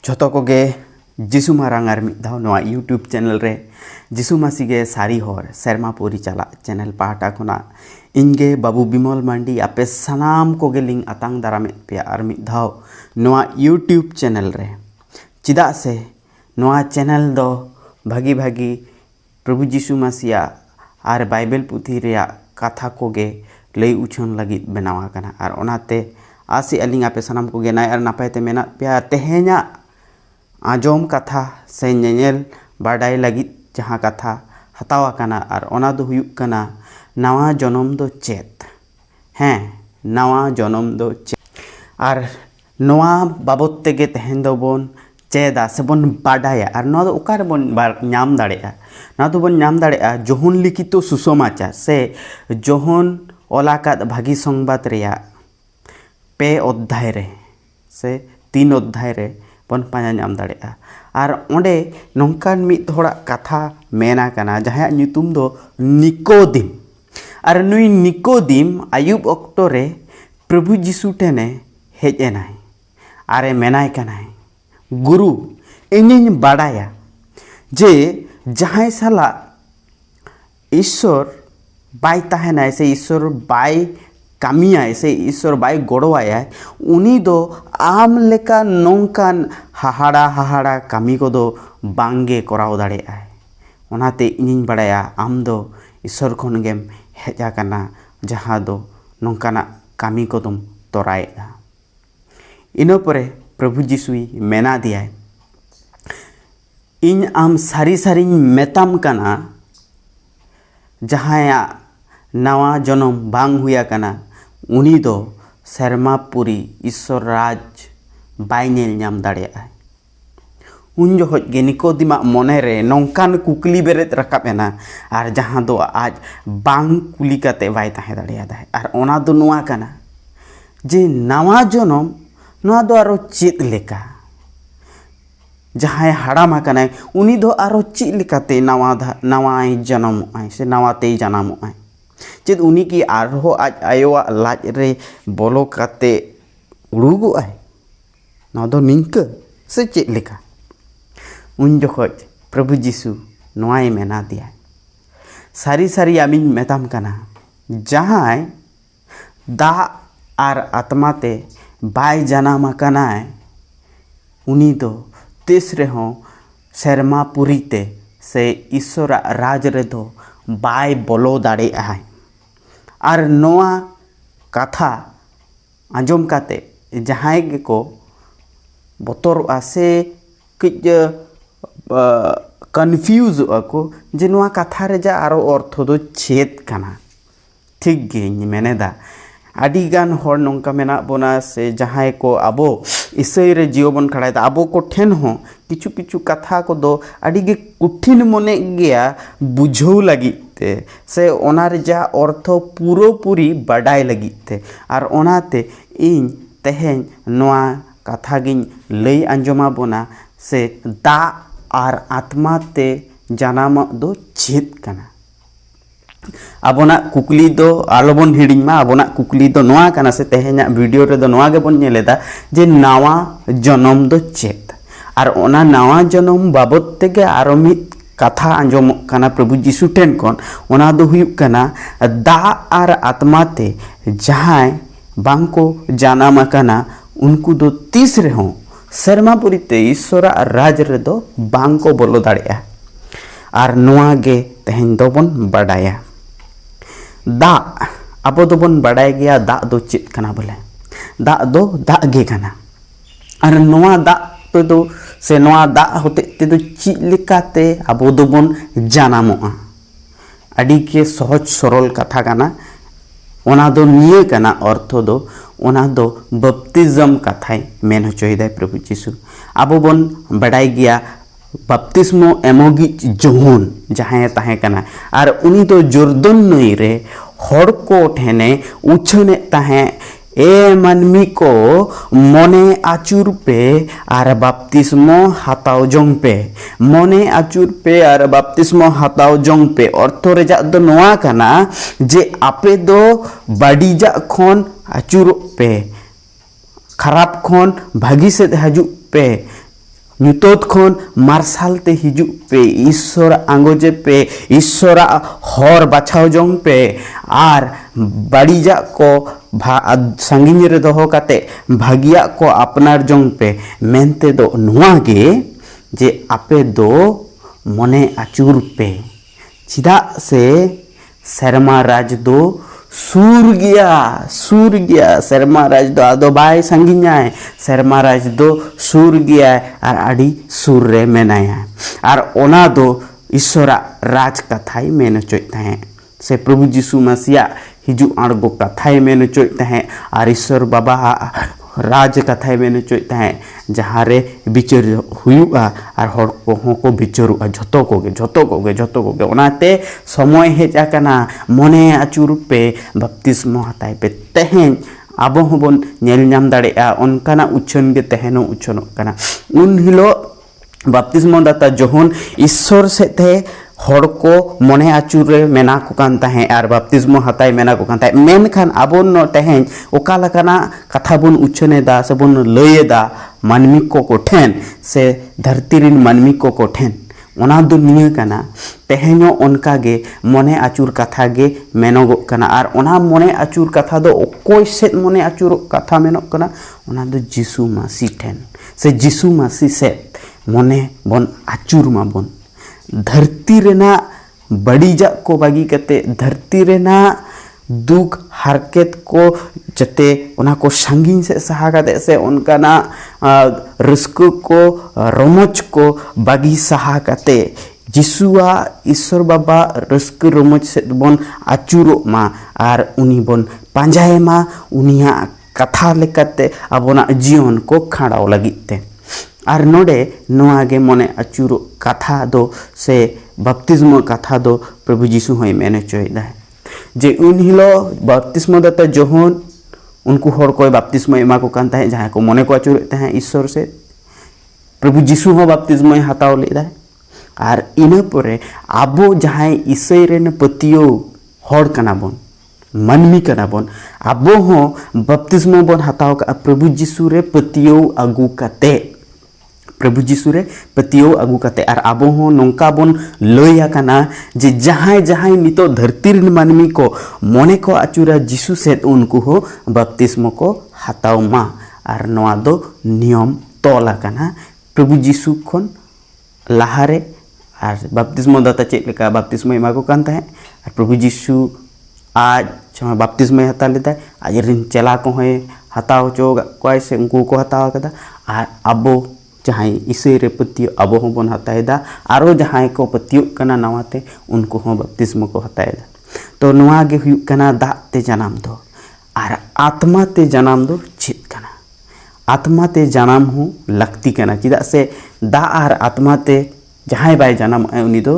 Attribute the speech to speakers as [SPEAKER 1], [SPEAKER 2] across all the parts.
[SPEAKER 1] झोतो कोगे जिसु मारांग आर मिद धाव नोआ यूट्यूब चैनल रे जिसु मासी गे सारी होर सेरमापुरी चला चैनल पाहटा खुना इनगे बाबू बिमल मांडी आपे सनाम कोगे लिंग अतांग दारामेद पे आर मिद धाव नोआ यूट्यूब चैनल रे चिदा से नोआ चैनल दो भागी भागी प्रभु जिसु मासिया आर बाइबल पुथी रेया कथा कोगे लई उछन लगित बनावा कना आर ओनाते आसी अलिंग आपे सनाम कोगे नाय आर नापायते मेना पे तेहेना आजोम कथा से नेनेल बाडाई लगित जहाँ कथा हतावा कना आर ओना दो हुयुक कना नवा जनम दो चेत हैं नवा जनम दो चेत आर नवा बाबत तेगे तेहेन दो बोन चेदा से बोन बाडाया आर नवा दो उकार बोन नाम दाड़ेया ना तो बोन नाम दाड़ेया जोहन लिखितो सुसमाचार से जोहन ओलाकात भागी संबाद रेया पे अध्याय रे से 3 अध्याय रे बन पाया नाम दाड़ेया आर ओंडे नोंकान मिद होड़ा कथा मेना कना जहां ᱧᱩᱛᱩᱢ दो निकोदिम आर नुई निकोदिम आयुब ऑक्टो रे प्रभु जिसु टेने हेज एनाय आरे मेनाय कनाय गुरु इनिन बाडाया जे जहां साला ईश्वर बाय ताहेनाय से ईश्वर बाय कामिया से ईश्वर बाय गड़वाया उनी दो आम लेका नोंकान हाहाड़ा कामी को दो बांगे कराव दाड़ेया ओनाते इनिन बाड़ाया आम दो ईश्वर खन गेम हेजा कना जहां दो नोंकाना कामी को तुम तोराएगा इनो परे प्रभु जिसुई मेना दिया इन आम सारी सारी मेताम कना जहाया नवा जनम बांग हुआ कना उनी दो सेरमापुरी ईश्वर राज बाय नेल नाम दाड़ेया उन जोहज गे निकोदिमा मने रे नोंकान कुकली बेरेत रकाबेना आर जहां दो आज बांग कुली काते बाय ताहे दाड़ेया आर ओना दो नोआ कना जे नवा जनम नोआ दो आरो चेत लेका जहां हाड़ामा कनाय उनी दो आरो चेत लेकाते नवा जनम आय से नवाते जनाम आय चेत उनी की आरो आज आयोवा लाज रे बोलो काते उड़ुगु आय ना दो निंक से चेत लेका उन जोखज प्रभु जिसु नोआय मेना दिया सारी सारी आमिन मेताम कना जहां दा आर आत्माते बाय जनामा कनाय उनी दो तीसरे हों सेरमापुरीते से ईश्वर राज रे दो बाय बोलो दाड़े आय आर नोआ कथा आंजम काते जहां गे को बतर आसे कज कन्फ्यूज को जे नोआ कथा रे जा आरो अर्थ दो चेत कना ठीक गे मेनेदा आदि गान होर नोंका मेना बोना से जहां को आबो ईसई रे जीवन खड़ाय आबो को ठेन हो किछु किछु कथा को दो आदि गे कुठिन मने गया बुझौ लगिते से ओनार जा अर्थ पूरी बाडाय लगिते आर ओनाते इन तेहेन नोआ कथा गिन लई आंजमा बोना से दा आर आत्मा ते जनाम दो चेत कना आबोना कुकली दो आलोबन हिडिमा आबोना कुकली दो नोआ कना से तेहेना वीडियो रे दो नोआ गे बोन नेलेदा जे नावा जनम दो चेत आर ओना नावा जनम बाबत तेगे आरो मिद कथा आंजम कना प्रभु जिसु टेन कोन ओना दो हुयुक कना दा आर आत्मा ते जहां बांको जानाम कना उनको दो तीसरे हों सेरमापुरी ते ईश्वर राज रे दो बांको बोलो दाड़ेया आर नोआ गे तेहेन दो बोन बाडाया दा आबो दो बोन बाडाय गया दा दो चेत कना बोले दा दो दा गे कना आर नोआ दा पे दो से नोआ दा होते ते दो चि लेकाते आबो दो बोन जानामोआ आदि के सहज सरल कथा कना ओना दो निये कना अर्थ दो ओना दो बपतिज्म कथाय मेन होचोयदा प्रभु जिसु आबो बोन बाडाय गया बपतिस्मो एमोगी जोहन जहां ताहे कना आर उनी तो जर्दन नई रे हर को ठेने उछने ताहे ए मानमी को मने आचुर पे आर बपतिस्मो हाताव जोंग पे मने आचुर पे आर बपतिस्मो हाताव जोंग पे अर्थ रे जा दो नोआ कना जे आपे दो बाडीजा खन आचुर पे खराब खन भागी से हजू पे nyutot khon marsal te hiju pe ishor angoje pe ishora hor bachao jong pe ar badija ko sangiñ re doho kate bhagiya ko apnar jong pe mente do nuwa ge je ape do mone achur pe chida se serma raj do सुर गया शर्मा राज दो आदो bye संगिኛय Sharma राज दो सुर गया और आड़ी सुर रे मेनाया और ओना दो ईश्वरा राज कथाई मेन चोइता है से प्रभु जीशु मसीहा हिजु आड़गो कथाई मेन चोइता है और ईश्वर बाबा राज कथाई मेन चोइता है जहाँ रे बिचार हुआ और हर को बिचारुआ झोतो कोगे ओनाते समय हेज आकना मने आचुर पे बपतिस्मो हताय पे तेहेन आबो हबन नेल नाम दाड़ेआ ओनकाना उच्छन गे तेहेनो उच्छनोग कना उन हिलो बपतिस्मो दाता जोहन ईश्वर सेते हर को मने आचुर रे मेना को कान ताहे आर बपतिस्मो हताय मेना को कान ताहे मेनखान आबोन न तेहेन ओका लकाना कथा बन उच्छनेदा से बन लयेदा मानमी को ठेन से धरती रिन मानमी को ठेन ओना दो निया कना तेहेनो ओनका गे मने आचुर कथा गे मेनोगो कना आर ओना मने आचुर कथा दो ओकोय सेत मने आचुर कथा मेनोग कना ओना दो जीसु मासी ठेन से जीसु मासी सेत मने बन आचुर मा बन धरती रेना बड़ीजा को बागी कते धरती रेना दुख हारकेत को जते ओना को संगीन से सहा कते से उनकाना रस्को को रोमच को बागी सहा कते जिसुआ ईश्वर बाबा रस्क रोमच से बन आचुरो मा आर उनी बन पांजाए मा उनिया कथा लेकते अबोना जीवन को खाड़ाव लगिते आर नोडे नोआगे मने आचुरो कथा दो से बपतिस्मो कथा दो प्रभु जीशु होय मेने चोइदा जे उन हिलो बपतिस्मो दाता जोहन उनको हर कोई बपतिस्मो एमा को कान ताहे जहां को मने को आचुर ताहे ईश्वर से प्रभु जीशु हो बपतिस्मो हताव लेदा आर इना परे आबो जहां ईसई रेन पतियो हर कना बन मानमी कना बन आबो हो बपतिस्मो बन हताव का प्रभु जीशु रे पतियो आगु काते प्रभु जीशु रे पतियो आगु काते आर आबो हो नोंका बन लया कना जे जहां नितो धरती रिन मानमी को मने को आचुरा जीशु से उनको हो बपतिस्मो को हताव मा आर नोआ दो नियम तोला कना प्रभु जीशु खन लाहारे आर बपतिस्मो दाता चेक लेका बपतिस्मो एमा को कान ताहे आर प्रभु जीशु आज जमा बपतिस्मो हता लेदा आज रिन चला को है हताव चो कोय से उनको को हताव कदा आर आबो जहाँ ईसई रे पतियो आबो हो बन हतायदा आरो जहाँ को पतियो कना नवाते उनको हो बपतिस्मो को हतायदा तो नवा गे हुयु कना दा ते जनाम दो आर आत्मा ते जनाम दो चित कना आत्मा ते जनाम हो लगती कना चिदा से दा आर आत्मा ते जहाँ बाय जनाम उनी दो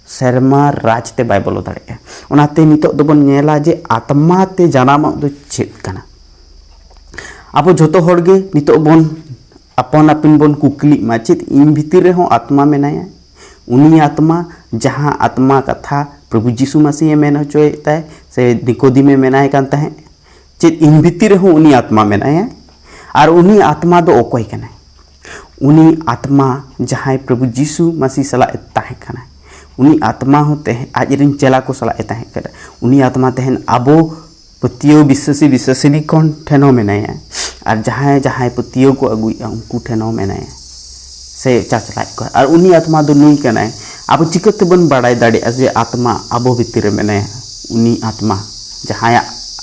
[SPEAKER 1] शर्मा राज ते बाय बोलो दाड़े ओनाते नितो दो बन नेला जे आत्मा ते जनाम दो चित कना आबो जोतो होड़गे नितो बन अपन अपन बन कुकली माचित इन भीतर हो आत्मा मेनाया उनी आत्मा जहाँ आत्मा कथा प्रभु जीशु मसीह मेन होचोयता है से निकोदी में मेनाय कांता है चेत इन भीतर हो उनी आत्मा मेनाया और उनी आत्मा दो ओकोय कना उनी आत्मा जहाँ प्रभु जीशु मसीह सला ताहे कना उनी आत्मा होते हैं आज रिन चेला को सला ताहे कना उनी आत्मा तहन आबो पतियो विश्वासी कौन ठेनो मेनाया और जहाँ पतियो को अगुया उनको ठेनो मेनाया से चाचला को और उनी आत्मा दो नुई कना अब चिकते बन बाड़ाय दाड़े जे आत्मा आबो भीतर मेनाया उनी आत्मा जहाँ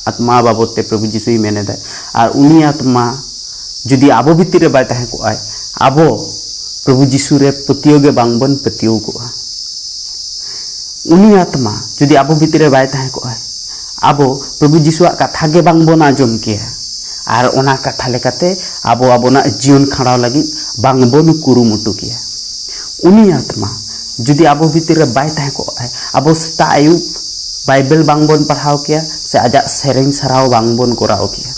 [SPEAKER 1] आत्मा बाबते प्रभु जीशु मेने दा और उनी आत्मा जुदी आबो भीतर बाय ताहे को आय आबो प्रभु जीशु रे पतियो गे बांगबन पतियो को उनी आत्मा जुदी आबो भीतर बाय ताहे को आय आबो प्रभु जीशुआ कथा गे बांगबन आजम किया और ओना कथा लेकाते आबो आबोना जीवन खाड़ाव लगी बांगबन कुरुमुटु किया उनी आत्मा जुदी आबो भीतर बाय ताहे को आय आबो सेता आयु बाइबल बांगबन पढ़ाव किया से आजा सेरेंग सराव बांगबन कराव किया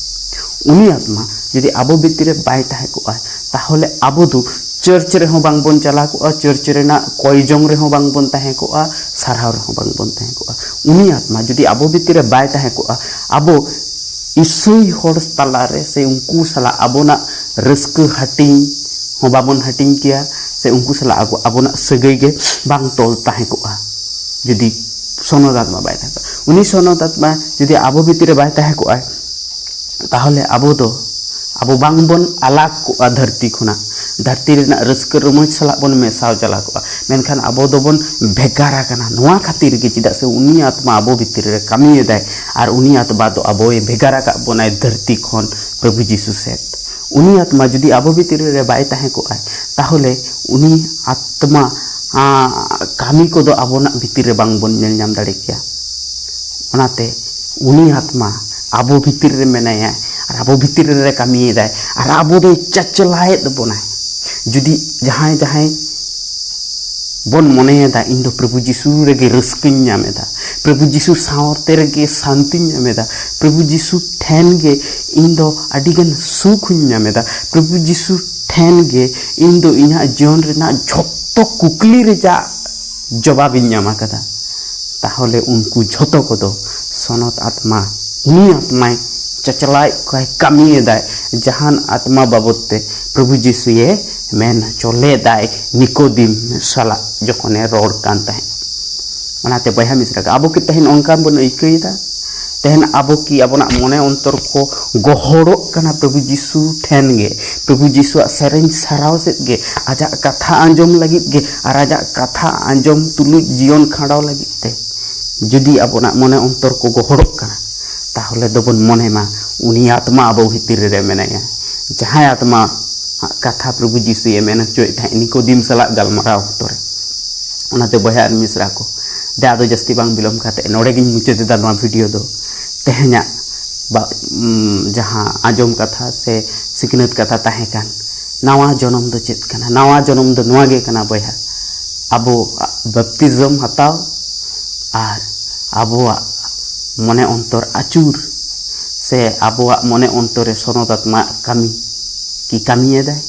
[SPEAKER 1] उनी आत्मा जुदी आबो भीतर बाय ताहे को आय ताहले आबो दो चर्च रे हो बांगबन चला को चर्च रेना कोयजोंग रे हो बांगबन ताहे को साराव रे हो बांगबन ताहे को उनी आत्मा जुदी आबो भीतर बाय ताहे को आबो इसई होड़ तला रे से उनको सला आबोना रस्क हटिंग हो बाबन हटिंग किया से उनको सला आबोना सगई गे बांग तोल ताहे कोआ जुदी सोनद आत्मा बाय थाका उनी सोनद आत्मा जुदी आबो भितर बाय ताहे कोआ ताहले आबो दो आबो बांग बन आलाग कोआ धरती खुना धरती रेना रस्क रमज सला बन मेसाव चला कोआ मेनखान आबो दो बन भेगारा कना नोआ खातिर गे चिदा से उनी आत्मा आबो भितर रे कामी एदाय आर उनी आत्मा दो आबो भेगारा का बनाय धरती खन प्रभु जीसु सेत उनी आत्मा जुदी आबो भितर रे बाय ताहे कोआ ताहले उनी आत्मा कामी को दो आबोना भितर रे बांग बन नेल नाम दाड़े किया ओनाते उनी आत्मा आबो भितर रे मेनाया और आबो भितर रे कामी एदाय और आबो दो चचलाए बोनाय जुदी जहां जहां बन मनेदा इन दो प्रभु जीसु रेगे रस्किन नामेदा प्रभु जीसु सावते रेगे शांति नामेदा प्रभु जीसु ठेन गे इन दो अडिगन सुख नामेदा प्रभु जीसु ठेन गे इन दो इना जीवन रेना झोत्तो कुकली रेजा जवाब नामा कदा ताहले उनको झोतो को दो सनत आत्मा उनी आत्माय चचलाय काय कामी एदाय जहान आत्मा बाबते प्रभु जीसु ये मेन चले दाय निकोदिम साला जखने रोड कान तहे ओनाते बया मिश्रा आबो की तहन अंका बन इकईदा तहन आबो की आबोना मने अंतर को गोहड़ो कना प्रभु जीसु ठेन गे प्रभु जीसु सेरेन साराव सेत गे आजा कथा आंजम लगित गे और आजा कथा आंजम तुलु जीवन खाड़ाव लगित ते जुदी आबोना मने अंतर को गोहड़ो कना ताहले दोबन मने मा उनी आत्मा आबो भितर रे मेनाया जहां आत्मा कथा प्रभु जीसु ये मेन चोय था निकोदिम सला गलमाराव तोरे ओनाते बया मिश्रा को दा दो जस्ती बांग बिलम खाते नोडे गिन मुचाते दा नवा वीडियो दो तेहना जहां आजम कथा से सिकनत कथा ताहे कान नवा जन्म दो चेत कना नवा जन्म दो नवा गे कना बया आबो बप्तिज्म हताव आर आबोआ मने अंतर आचुर से आबोआ मने अंतरे सनद आत्मा कामी की कामी एदाय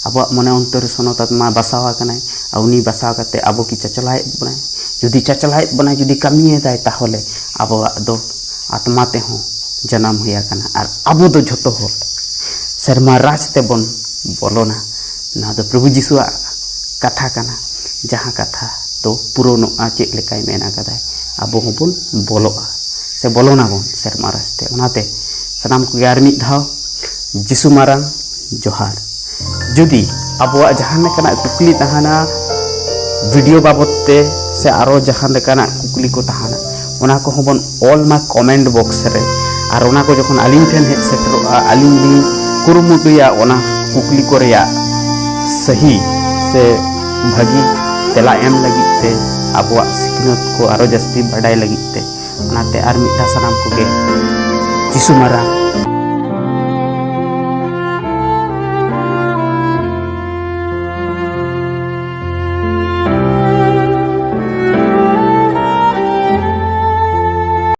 [SPEAKER 1] आबो मने अंतर सनत आत्मा बसावा कनाय आ उनी बसाव काते आबो की चचलाय बनाय जुदी चचलाय बनाय जुदी कामी एदाय ताहले आबो दो आत्मा ते हो जन्म हुया कना आर आबो दो झोतो हो शर्मा राज ते बन बोलोना ना दो प्रभु जीसुआ कथा कना जहां कथा तो पुरोनो आचे लेकाय मेना कदाय आबो होबन बोलोआ से बोलोना बन शर्मा राज ते ओनाते सनाम को यार मिद धाव जीसु मारांग जोहार जुदी आबोआ जहां लेकाना कुकली तहाना वीडियो बाबते से आरो जहां लेकाना कुकली को तहाना ओना को होबन ऑल मा कमेंट बॉक्स रे आर ओना को जखन आलिन ठेन हे सेटरो आलिन लिंग कुरुमुटुया ओना कुकली को रेया सही से भागी तेला एम लगिते आबोआ सिकनत को आरो जस्ती बडाय लगिते ओनाते आर मिटा सनाम को गे जीसु मारा